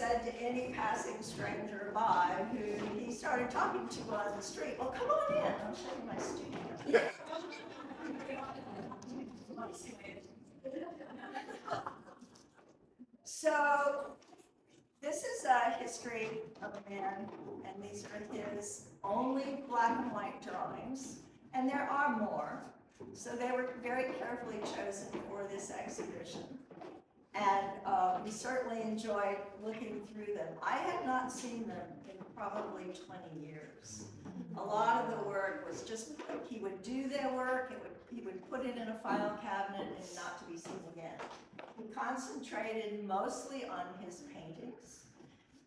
said to any passing stranger by who he started talking to on the street, well, come on in, I'll show you my studio. So this is a history of a man, and these are his only black and white drawings, and there are more. So they were very carefully chosen for this exhibition. And we certainly enjoyed looking through them. I had not seen them in probably 20 years. A lot of the work was just, he would do their work, he would put it in a file cabinet and not to be seen again. He concentrated mostly on his paintings.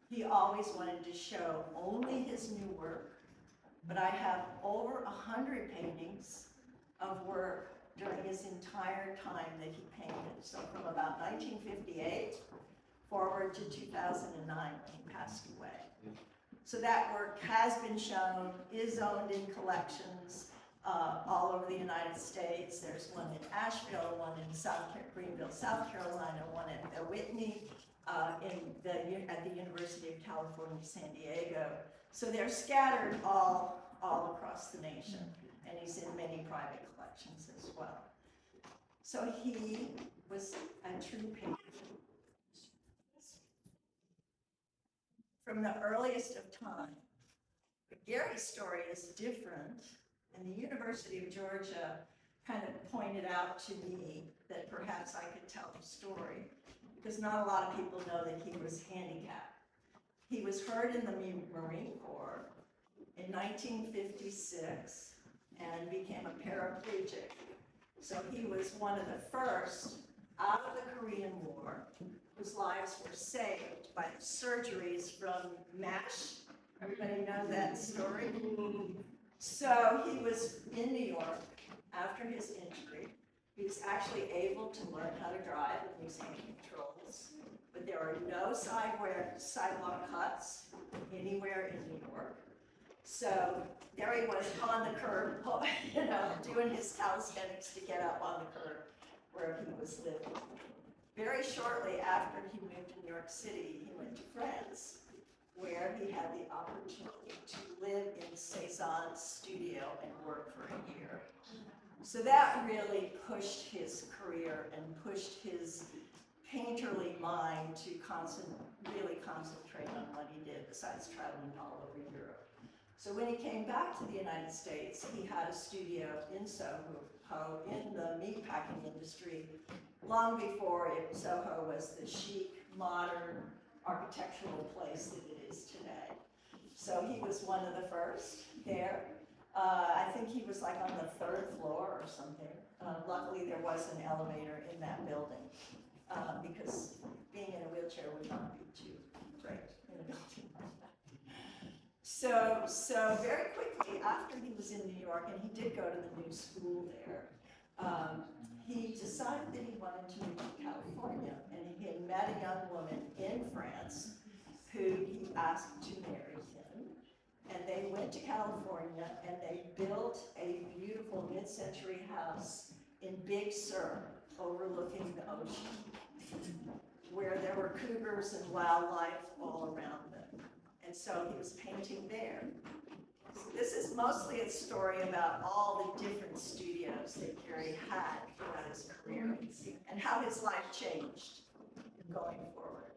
He always wanted to show only his new work, but I have over 100 paintings of work during his entire time that he painted. So from about 1958 forward to 2009 when he passed away. So that work has been shown, is owned in collections all over the United States. There's one in Asheville, one in Greenville, South Carolina, one at Whitney, at the University of California, San Diego. So they're scattered all across the nation, and he's in many private collections as well. So he was a true painter. From the earliest of time. But Gary's story is different, and the University of Georgia kind of pointed out to me that perhaps I could tell the story, because not a lot of people know that he was handicapped. He was hurt in the Marine Corps in 1956 and became a paraplegic. So he was one of the first out of the Korean War whose lives were saved by the surgeries from MASH. Everybody know that story? So he was in New York after his injury. He was actually able to learn how to drive and use hand controls, but there are no sidewalk cuts anywhere in New York. So there he was on the curb, doing his calisthenics to get up on the curb where he was living. Very shortly after he moved to New York City, he went to France, where he had the opportunity to live in Cézanne's studio and work for a year. So that really pushed his career and pushed his painterly mind to really concentrate on what he did, besides traveling all over Europe. So when he came back to the United States, he had a studio in Soho, in the meatpacking industry, long before Soho was the chic, modern, architectural place that it is today. So he was one of the first there. I think he was like on the 3rd floor or something. Luckily, there was an elevator in that building because being in a wheelchair would not be too great in a building like that. So very quickly after he was in New York, and he did go to the new school there, he decided that he wanted to move to California, and he had met a young woman in France who he asked to marry him, and they went to California and they built a beautiful mid-century house in Big Sur overlooking the ocean, where there were cougars and wildlife all around them. And so he was painting there. So this is mostly a story about all the different studios that Gary had throughout his career and how his life changed going forward.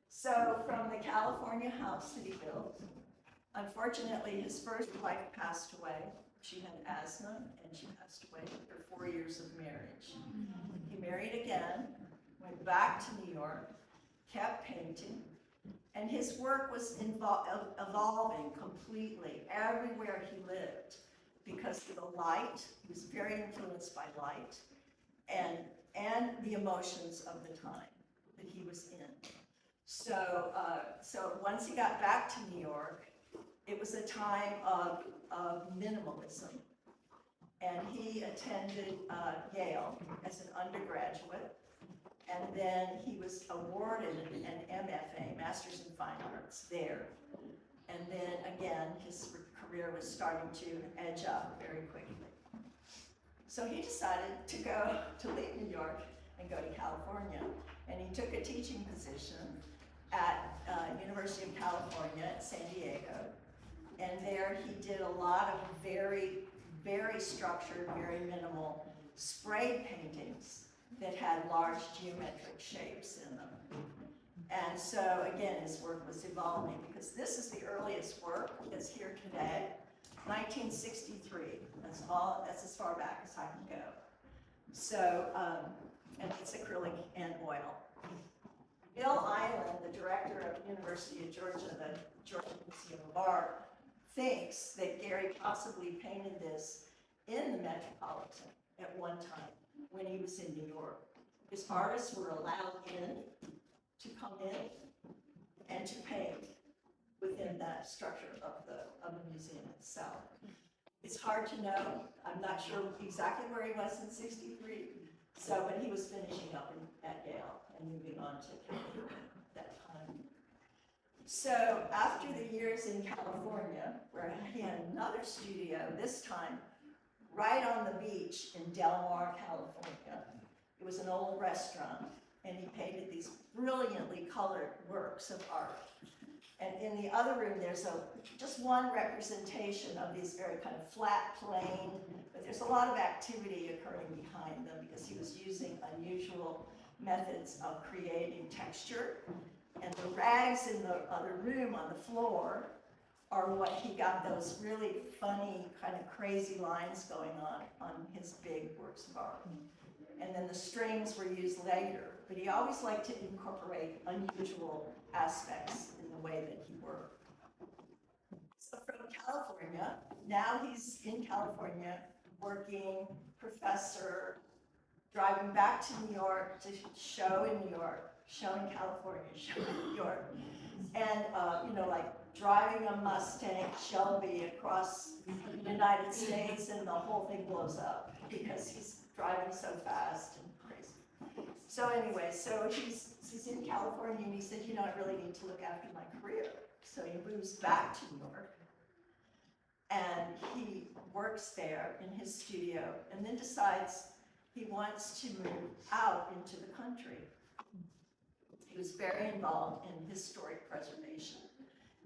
So from the California house that he built, unfortunately his first wife passed away. She had asthma and she passed away after 4 years of marriage. He married again, went back to New York, kept painting, and his work was evolving completely everywhere he lived because of the light. He was very influenced by light and the emotions of the time that he was in. So once he got back to New York, it was a time of minimalism. And he attended Yale as an undergraduate. And then he was awarded an MFA, Master's in Fine Arts, there. And then again, his career was starting to edge up very quickly. So he decided to leave New York and go to California. And he took a teaching position at University of California at San Diego. And there he did a lot of very, very structured, very minimal spray paintings that had large geometric shapes in them. And so again, his work was evolving because this is the earliest work that's here today, 1963. That's as far back as I can go. So, and it's acrylic and oil. Bill Island, the director of the University of Georgia, the Georgia Museum of Art, thinks that Gary possibly painted this in the Metropolitan at one time when he was in New York. Because artists were allowed in to come in and to paint within that structure of the museum itself. It's hard to know. I'm not sure exactly where he was in '63. So, but he was finishing up at Yale and moving on to California at that time. So after the years in California, where he had another studio, this time right on the beach in Del Mar, California. It was an old restaurant, and he painted these brilliantly colored works of art. And in the other room, there's just one representation of these very kind of flat, plain, but there's a lot of activity occurring behind them because he was using unusual methods of creating texture. And the rags in the other room on the floor are what he got those really funny, kind of crazy lines going on his big works of art. And then the strings were used later, but he always liked to incorporate unusual aspects in the way that he worked. So from California, now he's in California, working, professor, driving back to New York to show in New York, show in California, show in New York. And, like driving a Mustang Shelby across the United States and the whole thing blows up because he's driving so fast and crazy. So anyway, so he's in California and he said, I really need to look after my career. So he moves back to New York and he works there in his studio and then decides he wants to move out into the country. He was very involved in historic preservation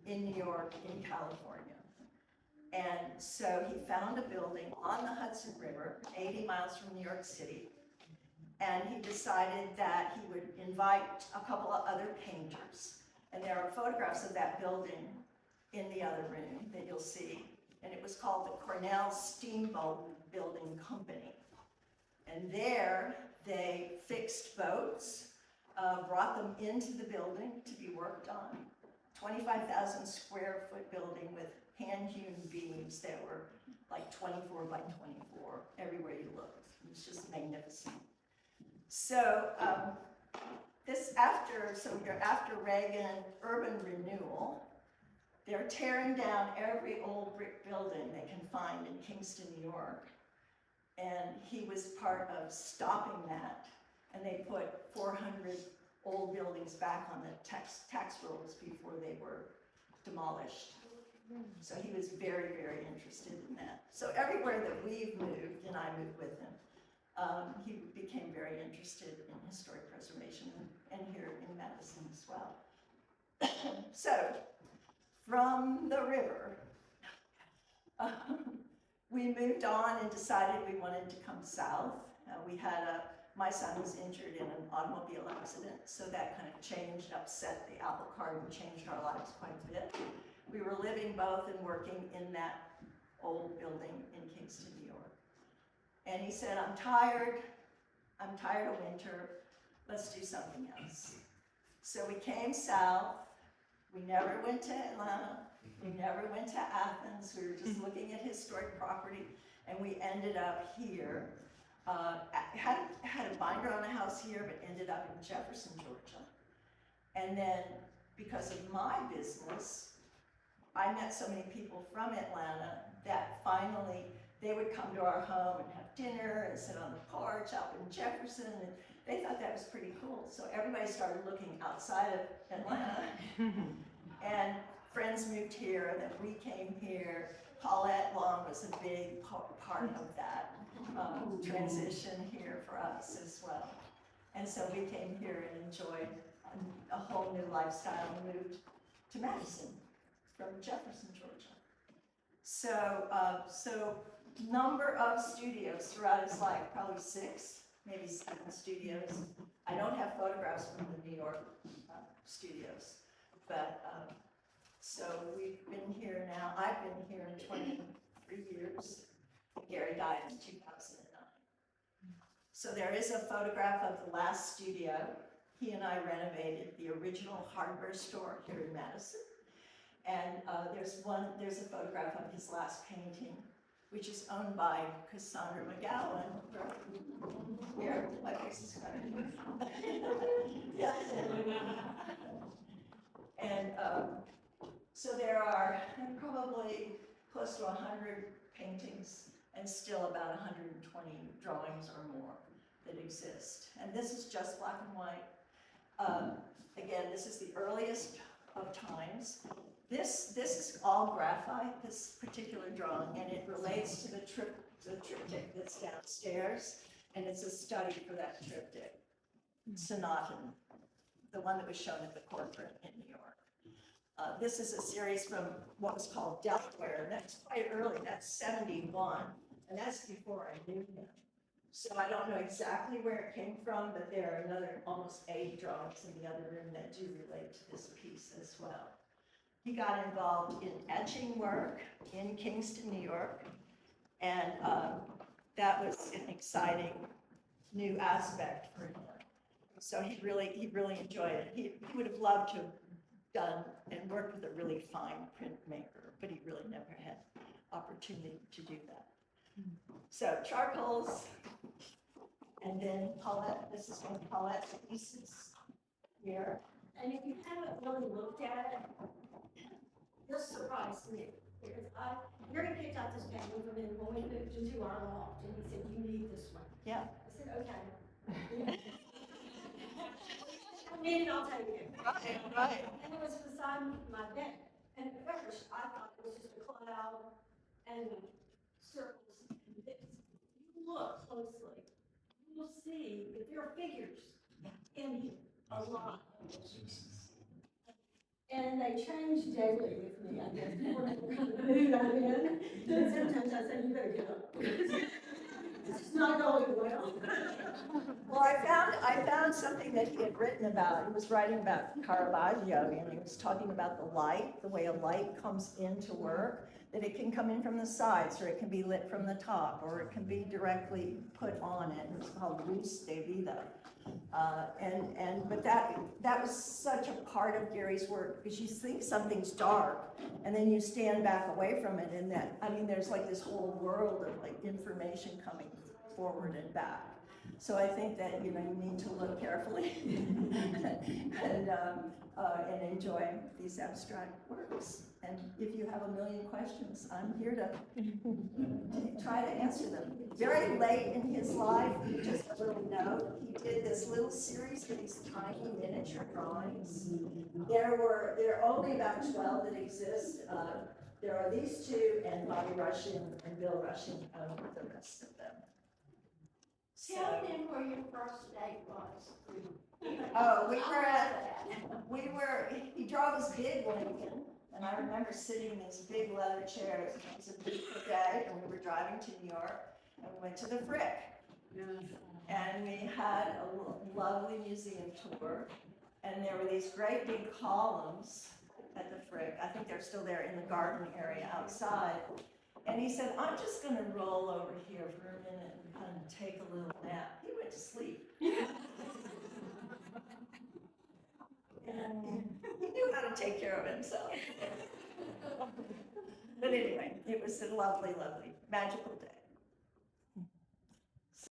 in New York, in California. And so he found a building on the Hudson River, 80 miles from New York City, and he decided that he would invite a couple of other painters. And there are photographs of that building in the other room that you'll see. And it was called the Cornell Steamboat Building Company. And there they fixed boats, brought them into the building to be worked on. 25,000 square foot building with hand-hewn beams that were like 24 by 24 everywhere you looked. It was just magnificent. So after Reagan urban renewal, they're tearing down every old brick building they can find in Kingston, New York. And he was part of stopping that. And they put 400 old buildings back on the tax rolls before they were demolished. So he was very, very interested in that. So everywhere that we've moved, and I moved with him, he became very interested in historic preservation and here in Madison as well. So from the river, we moved on and decided we wanted to come south. My son was injured in an automobile accident, so that kind of upset the apple cart and changed our lives quite a bit. We were living both and working in that old building in Kingston, New York. And he said, I'm tired of winter, let's do something else. So we came south, we never went to Atlanta, we never went to Athens, we were just looking at historic property, and we ended up here. Had a binder on a house here, but ended up in Jefferson, Georgia. And then, because of my business, I met so many people from Atlanta that finally they would come to our home and have dinner and sit on the porch out in Jefferson, and they thought that was pretty cool. So everybody started looking outside of Atlanta. And friends moved here, and then we came here. Paulette Long was a big part of that transition here for us as well. And so we came here and enjoyed a whole new lifestyle and moved to Madison from Jefferson, Georgia. So number of studios throughout his life, probably 6, maybe 7 studios. I don't have photographs from the New York studios, but so we've been here now, I've been here in 23 years. Gary died in 2009. So there is a photograph of the last studio. He and I renovated the original hardware store here in Madison. And there's a photograph of his last painting, which is owned by Cassandra McGowan. Here, my face is covered. Yeah. And so there are probably close to 100 paintings and still about 120 drawings or more that exist. And this is just black and white. Again, this is the earliest of times. This is all graphite, this particular drawing, and it relates to the triptych that's downstairs, and it's a study for that triptych, Sonatan, the one that was shown at the corporate in New York. This is a series from what was called Delaware, and that's quite early, that's 71, and that's before I knew him. So I don't know exactly where it came from, but there are another almost 8 drawings in the other room that do relate to this piece as well. He got involved in etching work in Kingston, New York, and that was an exciting new aspect for him. So he really enjoyed it. He would have loved to have done and worked with a really fine printmaker, but he really never had opportunity to do that. So charcoals, and then Paulette, this is one of Paulette's pieces here. And if you haven't really looked at it, this surprised me. Because Gary picked out this painting from him when we moved into our loft, and he said, "You need this one." Yeah. I said, "Okay." I need it, I'll take it. Right. And it was beside my bed. And at first, I thought it was just a cloud and circles. If you look closely, you will see that there are figures in here, a lot. And they change daily with me, I guess, according to the kind of mood I'm in. And sometimes I say, "You better get up." This is not going well. Well, I found something that he had written about. He was writing about Caravaggio, and he was talking about the light, the way a light comes into work, that it can come in from the sides, or it can be lit from the top, or it can be directly put on it. It's called luz de vida. But that was such a part of Gary's work, because you think something's dark, and then you stand back away from it, and there's like this whole world of like information coming forward and back. So I think that, you need to look carefully and enjoy these abstract works. And if you have a million questions, I'm here to try to answer them. Very late in his life, just a little note, he did this little series of these tiny miniature drawings. There are only about 12 that exist. There are these 2, and Bobby Rushing and Bill Rushing own the rest of them. Tell them where your first date was. Oh, he drove his big Lincoln, and I remember sitting in these big leather chairs. It was a beautiful day, and we were driving to New York, and we went to the Frick. And we had a lovely museum tour, and there were these great big columns at the Frick. I think they're still there in the garden area outside. And he said, "I'm just going to roll over here for a minute and kind of take a little nap." He went to sleep. And he knew how to take care of himself. But anyway, it was a lovely, lovely, magical day.